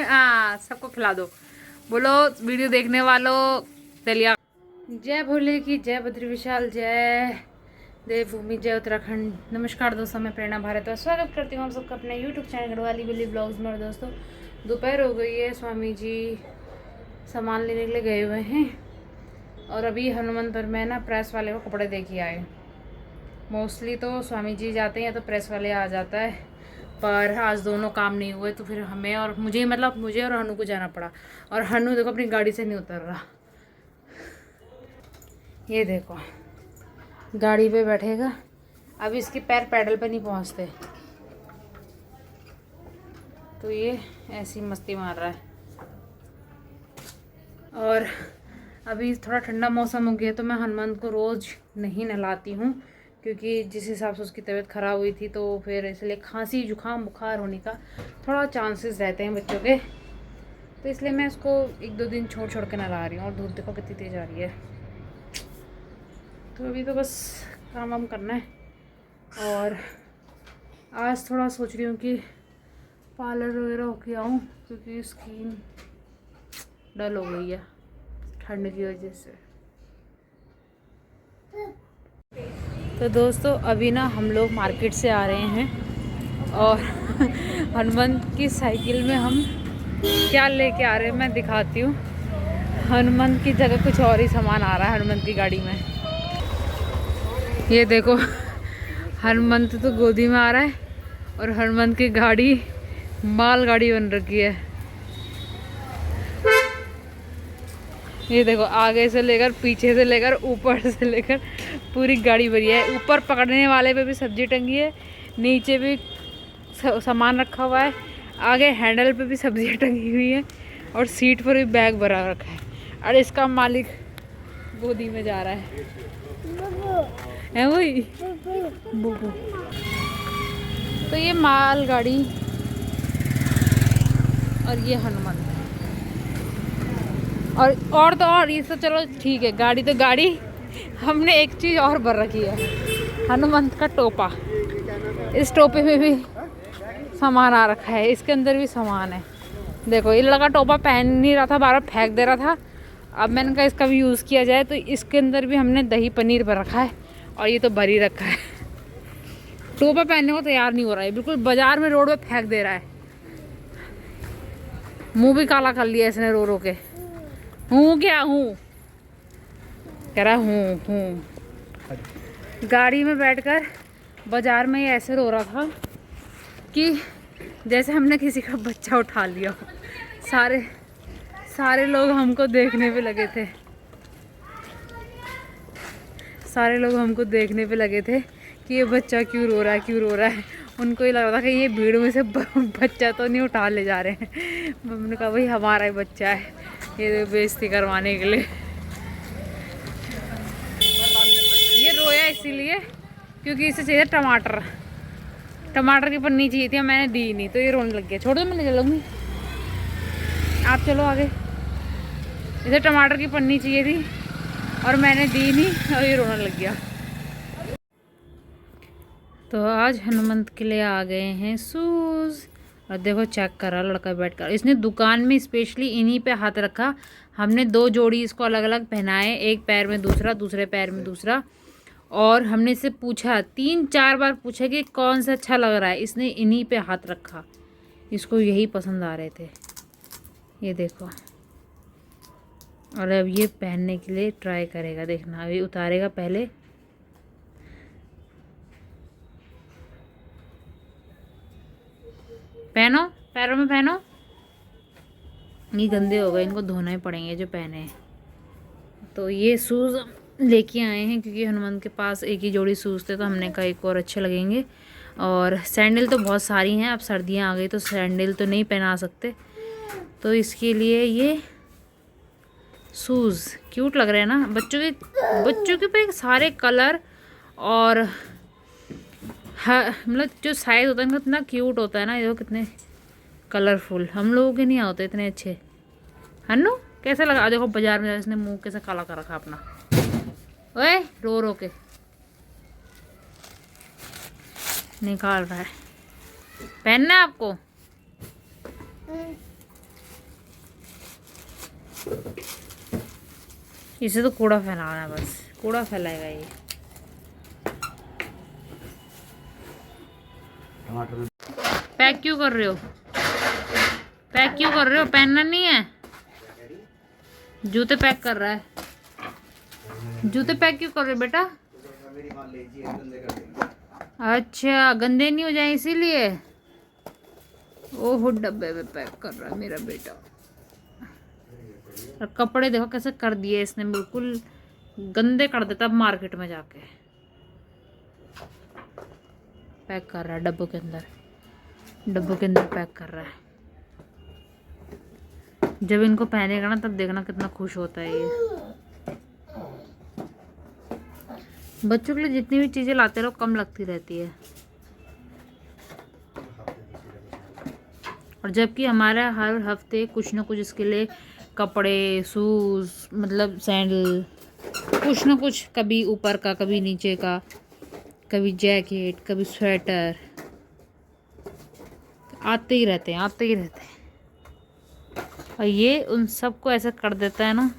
हाँ, सबको खिला दो। बोलो वीडियो देखने वालों, तेलिया जय भोले की, जय बद्री विशाल, जय देवभूमि, जय उत्तराखंड। नमस्कार दोस्तों, मैं प्रेरणा भारत और स्वागत करती हूँ आप सबका अपने यूट्यूब चैनल गढ़वाली बिल्ली ब्लॉग्स में। और दोस्तों दोपहर हो गई है, स्वामी जी सामान लेने के लिए गए हुए हैं और अभी हनुमान पर मैं ना प्रेस वाले को कपड़े दे के आए। मोस्टली तो स्वामी जी जाते हैं या तो प्रेस वाले आ जाता है, पर आज दोनों काम नहीं हुए तो फिर हमें और मुझे और हनु को जाना पड़ा। और हनु देखो अपनी गाड़ी से नहीं उतर रहा, ये देखो गाड़ी पे बैठेगा, अभी इसके पैर पैडल पे नहीं पहुंचते तो ये ऐसी मस्ती मार रहा है। और अभी थोड़ा ठंडा मौसम हो गया तो मैं हनुमान को रोज़ नहीं नहलाती हूँ, क्योंकि जिस हिसाब से उसकी तबीयत ख़राब हुई थी तो फिर इसलिए खांसी जुकाम बुखार होने का थोड़ा चांसेस रहते हैं बच्चों के, तो इसलिए मैं उसको 1-2 दिन छोड़ छोड़ के नहला रही हूँ। और धूप देखो कितनी तेज़ आ रही है, तो अभी तो बस काम वाम करना है। और आज थोड़ा सोच रही हूँ कि पार्लर वगैरह होके आऊँ, क्योंकि स्किन डल हो गई है ठंड की वजह से। तो दोस्तों अभी ना हम लोग मार्केट से आ रहे हैं और हनुमान की साइकिल में हम क्या लेके आ रहे हैं मैं दिखाती हूँ। हनुमान की जगह कुछ और ही सामान आ रहा है हनुमान की गाड़ी में। ये देखो हनुमान तो गोदी में आ रहा है और हनुमान की गाड़ी माल गाड़ी बन रखी है। ये देखो आगे से लेकर पीछे से लेकर ऊपर से लेकर पूरी गाड़ी भरी है। ऊपर पकड़ने वाले पे भी सब्जी टंगी है, नीचे भी सामान रखा हुआ है, आगे हैंडल पे भी सब्जियां टंगी हुई है और सीट पर भी बैग भरा रखा है। और इसका मालिक गोदी में जा रहा है वही बुबू। तो ये माल गाड़ी और ये हनुमान और तो और ये सब चलो ठीक है, गाड़ी तो गाड़ी। हमने एक चीज़ और भर रखी है, हनुमान का टोपा। इस टोपे में भी सामान आ रखा है, इसके अंदर भी सामान है। देखो ये लड़का टोपा पहन नहीं रहा था, बार बार फेंक दे रहा था। अब मैंने कहा इसका भी यूज़ किया जाए, तो इसके अंदर भी हमने दही पनीर भर रखा है और ये तो भर ही रखा है। टोपा पहनने को तैयार नहीं हो रहा है, बिल्कुल बाजार में रोड पे फेंक दे रहा है। मुँह भी काला कर लिया इसने रो रो के। हूँ क्या हूँ कह रहा हूँ। गाड़ी में बैठकर बाजार में ऐसे रो रहा था कि जैसे हमने किसी का बच्चा उठा लिया हो। सारे लोग हमको देखने पे लगे थे, कि ये बच्चा क्यों रो रहा है। उनको ही लग रहा था कि ये भीड़ में से बच्चा तो नहीं उठा ले जा रहे हैं। मम्मी ने कहा भाई हमारा ही बच्चा है, ये बेइज्जती करवाने के लिए। ये रोया इसीलिए क्योंकि इसे चाहिए टमाटर की पन्नी चाहिए थी, मैंने दी नहीं तो ये रोने लग गया। छोड़ दो, मैं चलूँगी, आप चलो आगे। इसे टमाटर की पन्नी चाहिए थी और मैंने दी नहीं और ये रोने लग गया। तो आज हनुमंत के लिए आ गए हैं शूज़। और देखो चेक करा लड़का बैठकर, इसने दुकान में स्पेशली इन्हीं पे हाथ रखा। हमने 2 जोड़ी इसको अलग अलग पहनाए, एक पैर में दूसरा, दूसरे पैर में दूसरा। और हमने इससे पूछा 3-4 बार पूछा कि कौन सा अच्छा लग रहा है, इसने इन्हीं पे हाथ रखा। इसको यही पसंद आ रहे थे, ये देखो। और अब ये पहनने के लिए ट्राई करेगा, देखना अभी उतारेगा पहले। पहनो, पैरों में पहनो। ये गंदे हो गए, इनको धोना ही पड़ेंगे जो पहने हैं। तो ये शूज़ लेके आए हैं क्योंकि हनुमान के पास एक ही जोड़ी शूज़ थे, तो हमने कहा एक और अच्छे लगेंगे। और सैंडल तो बहुत सारी हैं, अब सर्दियाँ आ गई तो सैंडल तो नहीं पहना सकते, तो इसके लिए ये शूज़ क्यूट लग रहे हैं ना। बच्चों के पे सारे कलर और मतलब जो साइज़ होता है ना इतना क्यूट होता है ना, ये कितने कलरफुल। हम लोगों के नहीं होते इतने अच्छे। हन्नू कैसे लगा, देखो बाजार में इसने मुंह कैसे काला कर रखा अपना, ओए रो के निकाल रहा है। पहनना है आपको? इसे तो कूड़ा फैलाना है, बस कूड़ा फैलाएगा ये। पैक क्यों कर रहे हो? पैक क्यों कर रहे हो? पहनना नहीं है? जूते पैक कर रहा है। जूते पैक क्यों कर रहे हो बेटा? अच्छा, गंदे नहीं हो जाए इसीलिए। ओहो, डब्बे में पैक कर रहा है मेरा बेटा। और कपड़े देखो कैसे कर दिए इसने, बिल्कुल गंदे कर देता मार्केट में जाके। पैक कर रहा है डब्बों के अंदर, डब्बों के अंदर पैक कर रहा है। जब इनको पहनेगा ना तब देखना कितना खुश होता है ये। बच्चों के लिए जितनी भी चीजें लाते रहो कम लगती रहती है। और जबकि हमारा हर हफ्ते कुछ ना कुछ इसके लिए कपड़े, शूज, मतलब सैंडल, कुछ ना कुछ, कभी ऊपर का कभी नीचे का, कभी जैकेट कभी स्वेटर, आते ही रहते हैं, आते ही रहते हैं। और ये उन सबको ऐसा कर देता है ना।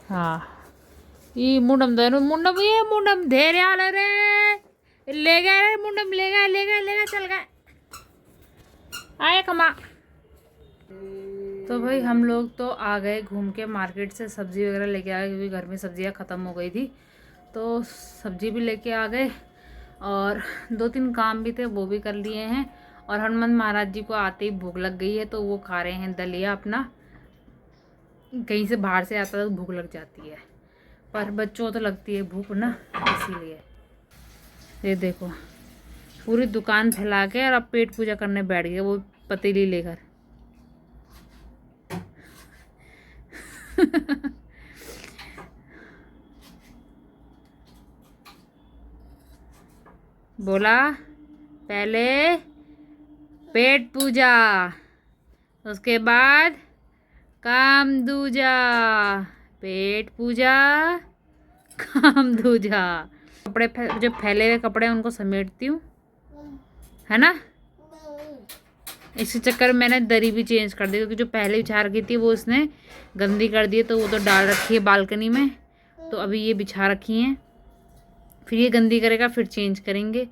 हाँ, ये मुंडम दे मुंडम, ये मुंडम धेरे आले रे, ले गए रे मुंडम, ले गए ले गए ले गए, चल गए आए कमा। तो भाई हम लोग तो आ गए घूम के, मार्केट से सब्ज़ी वगैरह लेके आ गए क्योंकि घर में सब्जियां ख़त्म हो गई थी। तो सब्ज़ी भी लेके आ गए और 2-3 काम भी थे वो भी कर लिए हैं। और हनुमान महाराज जी को आते ही भूख लग गई है तो वो खा रहे हैं दलिया अपना। कहीं से बाहर से आता तो भूख लग जाती है, पर बच्चों को तो लगती है भूख ना, इसीलिए। ये देखो पूरी दुकान फैला के और अब पेट पूजा करने बैठ गए वो पतीली लेकर। बोला पहले पेट पूजा, उसके बाद काम दूजा। पेट पूजा, काम दूजा। कपड़े जो फैले हुए कपड़े उनको समेटती हूँ, है ना। इसी चक्कर में मैंने दरी भी चेंज कर दी क्योंकि जो पहले बिछा रखी थी वो उसने गंदी कर दी, तो वो तो डाल रखी है बालकनी में, तो अभी ये बिछा रखी हैं। फिर ये गंदी करेगा फिर चेंज करेंगे।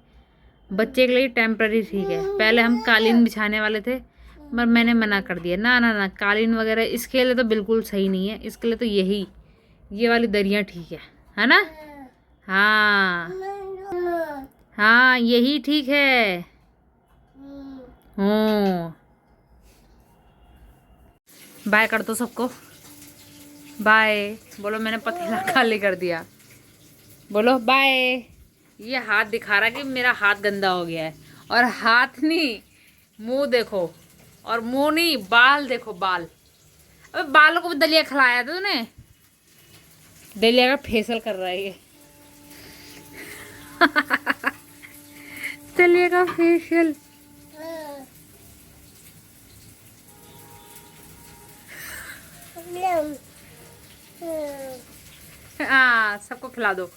बच्चे के लिए टेम्पररी ठीक है। पहले हम कालीन बिछाने वाले थे पर मैंने मना कर दिया, ना ना ना, कालीन वगैरह इसके लिए तो बिल्कुल सही नहीं है। इसके लिए तो ये वाली दरियाँ ठीक है ना। हाँ हाँ, यही ठीक है। बाय कर दो सबको, बाय बोलो। मैंने पतीला खाली कर दिया, बोलो बाय। ये हाथ दिखा रहा कि मेरा हाथ गंदा हो गया है, और हाथ नहीं मुंह देखो, और मुंह नहीं बाल देखो, बाल। अबे बालों को भी दलिया खिलाया था तूने? दलिया का फेशियल कर रहा है ये। दलिया का फेशियल। हाँ, सबको खिला दो।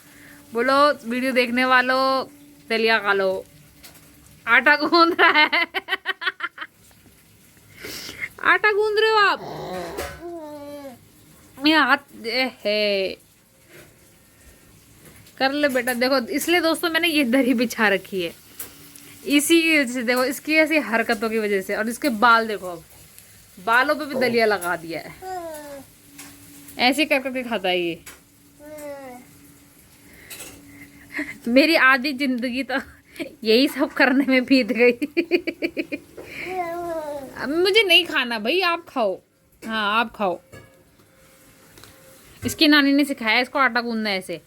बोलो वीडियो देखने वालों दलिया खा लो। आटा गूंद रहा है। आटा गूंद रहे हो आप? मेरा हाथ है। कर ले बेटा। देखो इसलिए दोस्तों मैंने ये दरी बिछा रखी है, इसी की वजह से। देखो इसकी ऐसी हरकतों की वजह से। और इसके बाल देखो, अब बालों पे भी दलिया लगा दिया है। ऐसे कर करके खाता है ये। मेरी आधी जिंदगी तो यही सब करने में बीत गई। अब मुझे नहीं खाना भाई, आप खाओ। हाँ आप खाओ। इसकी नानी ने सिखाया इसको आटा गूंदना ऐसे।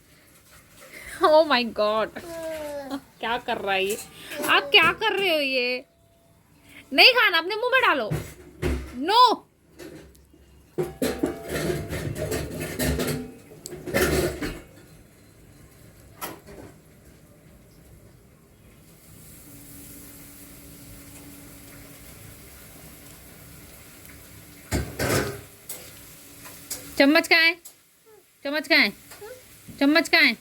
ओह माय गॉड, क्या कर रहा है ये? आप क्या कर रहे हो? ये नहीं खाना, अपने मुंह में डालो। नो। चम्मच कहाँ है? चम्मच कहाँ है? चम्मच कहाँ है?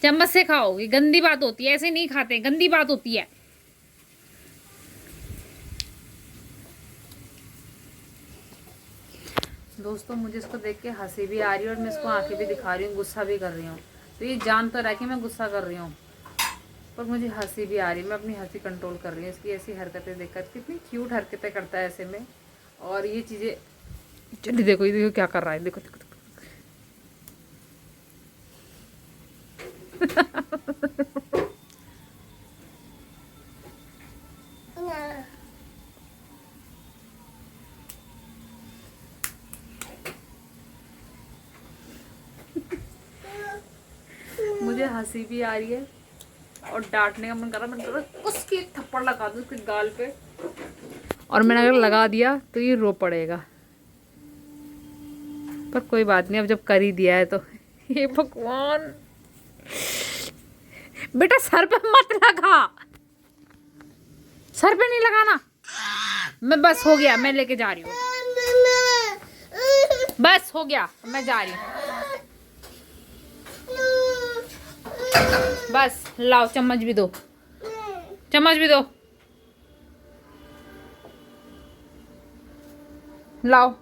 चम्मच से खाओ, ये गंदी बात होती है, ऐसे नहीं खाते, गंदी बात होती है। दोस्तों मुझे इसको देख के हंसी भी आ रही है और मैं इसको आंखें भी दिखा रही हूँ, गुस्सा भी कर रही हूँ। तो ये जान तो रहा कि मैं गुस्सा कर रही हूँ, पर मुझे हंसी भी आ रही है। मैं अपनी हंसी कंट्रोल कर रही हूँ इसकी ऐसी हरकतें देखकर। कितनी क्यूट हरकतें करता है ऐसे में। और ये चीज़ें, चलिए देखो ये देखो क्या कर रहा है, देखो देखो, देखो। मुझे हंसी भी आ रही है और डांटने का मन कर रहा है, उसकी एक थप्पड़ लगा दूं उसके गाल पे। और मैंने अगर लगा दिया तो ये रो पड़ेगा, पर कोई बात नहीं, अब जब कर ही दिया है तो। हे भगवान, बेटा सर पे मत लगा, सर पे नहीं लगाना। मैं बस हो गया, मैं लेके जा रही हूँ, बस हो गया, मैं जा रही हूँ। बस लाओ, चम्मच भी दो, चम्मच भी दो, लाओ।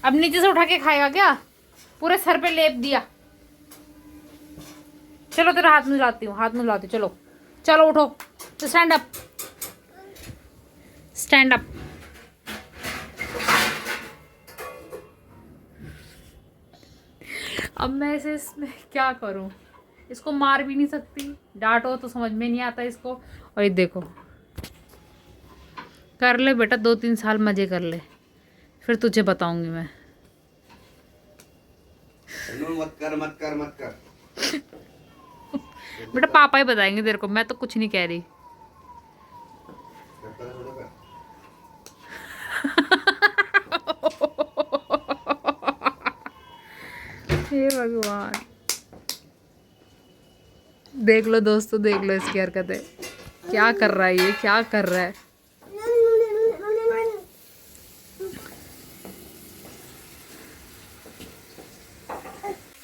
अब नीचे से उठा के खाएगा क्या? पूरे सर पे लेप दिया। चलो तेरा हाथ मिलाती हूँ, हाथ मिलाती हूँ, चलो चलो उठो, तो स्टैंड अप, स्टैंड अप। अब मैं इसे इसमें क्या करूं? इसको मार भी नहीं सकती, डांटो तो समझ में नहीं आता इसको। और ये देखो, कर ले बेटा, 2-3 साल मजे कर ले, फिर तुझे बताऊंगी मैं। मत कर मत कर मत कर। बेटा पापा ही बताएंगे तेरे को, मैं तो कुछ नहीं कह रही। हे भगवान, देख लो दोस्तों, देख लो इसकी हरकतें, क्या कर रहा है ये, क्या कर रहा है।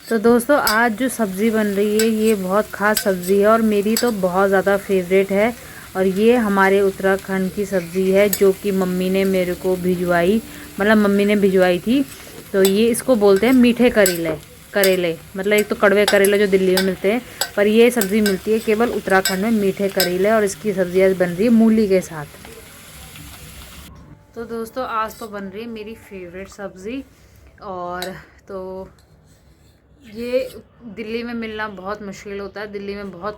तो दोस्तों आज जो सब्ज़ी बन रही है ये बहुत ख़ास सब्ज़ी है और मेरी तो बहुत ज़्यादा फेवरेट है। और ये हमारे उत्तराखंड की सब्ज़ी है जो कि मम्मी ने मेरे को भिजवाई, मतलब मम्मी ने भिजवाई थी। तो ये इसको बोलते हैं मीठे करेले, करेले मतलब एक तो कड़वे करेले जो दिल्ली में मिलते हैं, पर ये सब्ज़ी मिलती है केवल उत्तराखंड में, मीठे करेले। और इसकी सब्ज़ी आज बन रही है मूली के साथ। तो दोस्तों आज तो बन रही है मेरी फेवरेट सब्ज़ी। और तो ये दिल्ली में मिलना बहुत मुश्किल होता है, दिल्ली में बहुत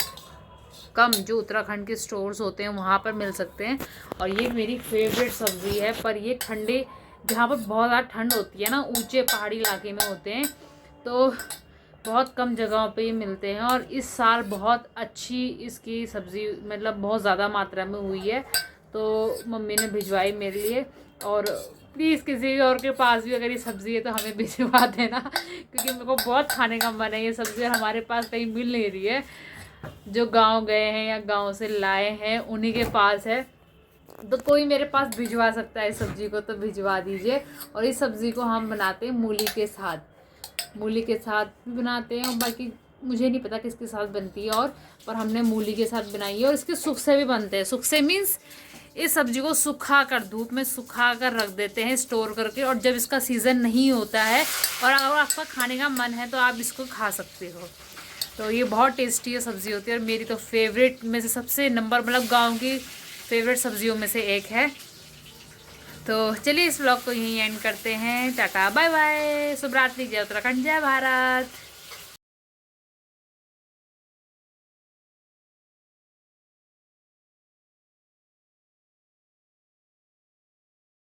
कम जो उत्तराखंड के स्टोर्स होते हैं वहाँ पर मिल सकते हैं। और ये मेरी फेवरेट सब्ज़ी है, पर ये ठंडे, जहाँ पर बहुत ज़्यादा ठंड होती है ना, ऊंचे पहाड़ी इलाके में होते हैं, तो बहुत कम जगहों पे ये मिलते हैं। और इस साल बहुत अच्छी इसकी सब्ज़ी मतलब बहुत ज़्यादा मात्रा में हुई है, तो मम्मी ने भिजवाई मेरे लिए। और प्लीज़ किसी और के पास भी अगर ये सब्ज़ी है तो हमें भिजवा देना, क्योंकि मेरे को बहुत खाने का मन है ये सब्ज़ी, और हमारे पास कहीं मिल नहीं रही है। जो गांव गए हैं या गांव से लाए हैं उन्हीं के पास है, तो कोई मेरे पास भिजवा सकता है इस सब्ज़ी को तो भिजवा दीजिए। और इस सब्ज़ी को हम बनाते हैं मूली के साथ, मूली के साथ भी बनाते हैं, और बाकी मुझे नहीं पता किसके साथ बनती है, और पर हमने मूली के साथ बनाई है। और इसके सुख से भी बनते हैं, सुख से मीन्स इस सब्ज़ी को सुखा कर, धूप में सुखा कर रख देते हैं स्टोर करके, और जब इसका सीज़न नहीं होता है और अगर आपका खाने का मन है तो आप इसको खा सकते हो। तो ये बहुत टेस्टी है सब्ज़ी होती है, और मेरी तो फेवरेट में से सबसे नंबर, मतलब गांव की फेवरेट सब्जियों में से एक है। तो चलिए इस व्लॉग को यहीं एंड करते हैं। टाटा बाय बाय, शुभ रात्रि, जय उत्तराखंड, जय भारत।